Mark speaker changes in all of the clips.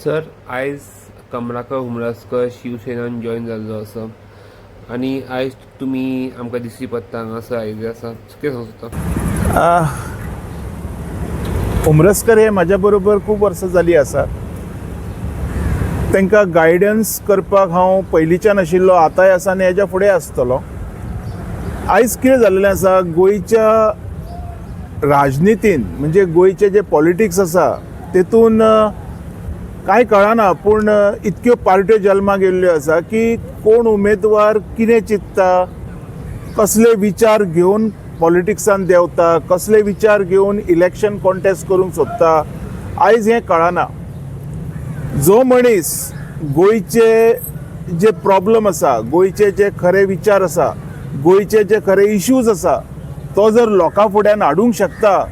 Speaker 1: Sir आयज Kamalakar हुमराजकर शिवसेनान join जाल्लो आसा आनी आयज तुमी आमकां दिसची पडटा हांगासर आयिल्ले आसा कितें सांगू सोदता?
Speaker 2: हुमरसकर हे म्हाज्या बरोबर खूब वर्सां जालीं आसा. तांकां गायडन्स करपाक हांव पयलींच्यान आशिल्लो, आतांय आसा आनी हेज्या फुडें आसतलो. आयज कितें जाल्लें आसा, गोंयच्या राजनितीन म्हणजे गोंयचे जे पॉलिटिक्स आसा तेतून कांय कळना, पूण इतक्यो पार्ट्यो जल्माक येयल्ल्यो आसा की कोण उमेदवार कितें चिंतता, कसले विचार घेवन पॉलिटिक्सान देंवता, कसले विचार घेवन इलेक्शन कॉन्टेस्ट करूंक सोदता, आयज हें कळना. जो मनीस गोंयचे जे प्रॉब्लम आसा, गोंयचे जे खरे विचार आसा, गोंयचे जे खरे इश्यूज आसा, तो जर लोकां फुड्यान हाडूंक शकता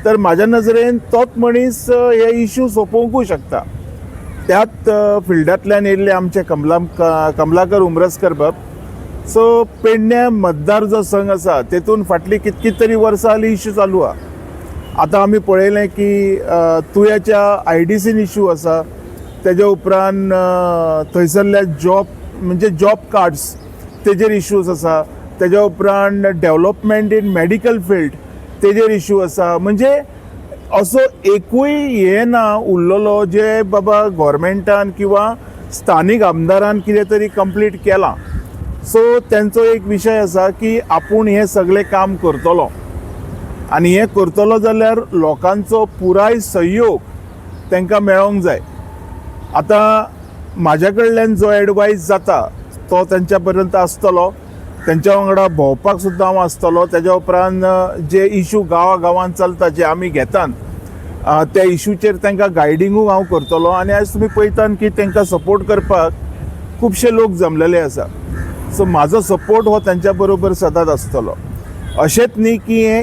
Speaker 2: तर म्हाज्या नजरेन तोच मनीस हे इश्यू सोंपोवंकूय शकता. त्याच फिल्डांतल्यान येयल्ले आमचे कमलाकर हुमरसकर बाब. सो पेडण्या मतदार जो संघ आसा तेतून फाटली कितकी तरी वर्सां जालीं इश्यू चालू आहा. आतां आमी पळयलें की तुयेच्या IDCन इश्यू आसा, तेज्या उपरांत थंयसरल्या जॉब कार्ड्स तेजेर इश्यूज आसा, तेज्या उपरांत डेव्हलपमेंट इन मेडिकल फील्ड तेजेर इश्यू आसा. म्हणजे असो एकूय हे ना उरलेलो जे बाबा गव्हर्मेंटान किंवा स्थानीक आमदारान कितें तरी कंप्लीट केलां. सो तेंचो एक विशय आसा की आपूण हें सगळें काम करतलो आनी हें करतलो जाल्यार लोकांचो पुराय सहयोग तांकां मेळोंक जाय. आतां म्हाज्या कडल्यान जो एडवायस जाता तो तेंच्या पर्यंत आसतलो, तेंच्या वांगडा भोंवपाक सुद्दां हांव आसतलो. तेज्या उपरांत जे इश्यू गांवांत चलता जे आमी घेतात त्या इश्यूचेर तांकां गायडिंगूय हांव करतलो. आनी आयज तुमी पळयतात की तांकां सपोर्ट करपाक खुबशे लोक जमलेले आसा. सो म्हाजो सपोर्ट हो तेंच्या बरोबर सदांच आसतलो. अशेंच न्ही की हें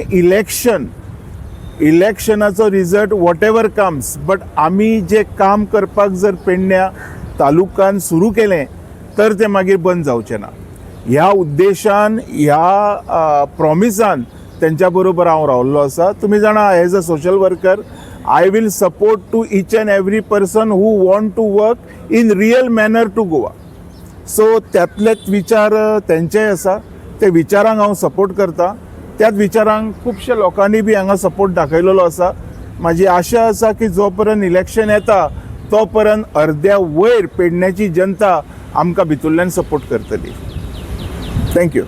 Speaker 2: इलेक्शनाचो result whatever comes, but आमी जे काम करपाक जर पेडण्या तालुक्यान सुरू केलें तर तें मागीर बंद जावचें ना. ह्या उद्देशान, ह्या प्रॉमिसान तेंच्या बरोबर हांव रावल्लो आसा. तुमी जाणा, as a social worker I will support to each and every person who want to work in real manner to Goa. So त्यातलेच विचार तेंचेय आसा, ते विचारांक हांव सपोर्ट करता. त्याच विचारांक खुबशे लोकांनी बी हांगा सपोर्ट दाखयलेलो आसा. म्हाजी आशा आसा की जो पर्यंत इलेक्शन येता तो पर्यंत अर्द्या वयर पेडण्याची जनता आमकां भितरल्यान सपोर्ट करतली. थँक्यू.